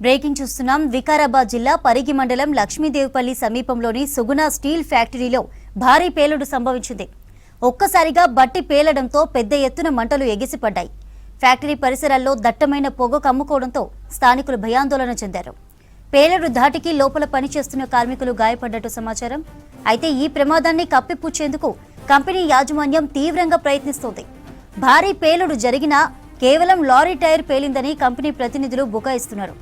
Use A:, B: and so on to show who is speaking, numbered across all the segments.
A: Breaking చూస్తున్నాం. వికారాబాద్ జిల్లా పరిగి మండలం లక్ష్మీదేవిపల్లి సమీపంలోని సుగుణ స్టీల్ ఫ్యాక్టరీలో భారీ పేలుడు సంభవించింది. ఒక్కసారిగా బట్టి పేలడంతో పెద్ద ఎత్తున మంటలు ఎగిసిపడ్డాయి. ఫ్యాక్టరీ పరిసరాల్లో దట్టమైన పొగ కమ్ముకోవడంతో స్థానికులు భయాందోళన చెందారు. పేలుడు ధాటికి లోపల పనిచేస్తున్న కార్మికులు గాయపడ్డట్టు సమాచారం. అయితే ఈ ప్రమాదాన్ని కప్పిపుచ్చేందుకు కంపెనీ యాజమాన్యం తీవ్రంగా ప్రయత్నిస్తోంది. భారీ పేలుడు జరిగినా కేవలం లారీ టైర్ పేలిందని కంపెనీ ప్రతినిధులు బుకాయిస్తున్నారు.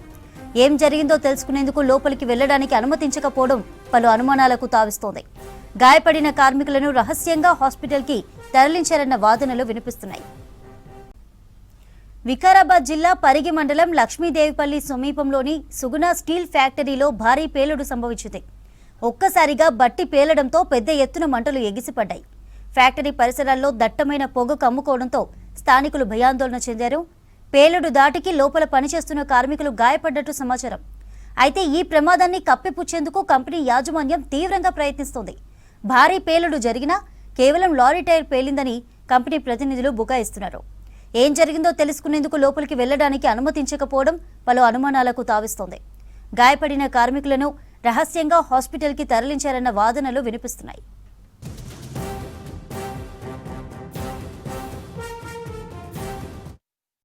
A: ఏం జరిగిందో తెలుసుకునేందుకు లోపలికి వెళ్లడానికి అనుమతించకపోవడం పలు అనుమానాలకు తావిస్తోంది. గాయపడిన కార్మికులను రహస్యంగా హాస్పిటల్కి తరలించారన్న వాదనలు వినిపిస్తున్నాయి. వికారాబాద్ జిల్లా పరిగి మండలం లక్ష్మీదేవిపల్లి సమీపంలోని సుగుణ స్టీల్ ఫ్యాక్టరీలో భారీ పేలుడు సంభవించింది. ఒక్కసారిగా బట్టి పేలడంతో పెద్ద ఎత్తున మంటలు ఎగిసిపడ్డాయి. ఫ్యాక్టరీ పరిసరాల్లో దట్టమైన పొగ కమ్ముకోవడంతో స్థానికులు భయాందోళన చెందారు. పేలుడు దాటికి లోపల పనిచేస్తున్న కార్మికులు గాయపడ్డట్టు సమాచారం. అయితే ఈ ప్రమాదాన్ని కప్పిపుచ్చేందుకు కంపెనీ యాజమాన్యం తీవ్రంగా ప్రయత్నిస్తోంది. భారీ పేలుడు జరిగినా కేవలం లారీ టైర్ పేలిందని కంపెనీ ప్రతినిధులు బుకాయిస్తున్నారు. ఏం జరిగిందో తెలుసుకునేందుకు లోపలికి వెళ్లడానికి అనుమతించకపోవడం పలు అనుమానాలకు తావిస్తోంది. గాయపడిన కార్మికులను రహస్యంగా హాస్పిటల్కి తరలించారన్న వాదనలు వినిపిస్తున్నాయి.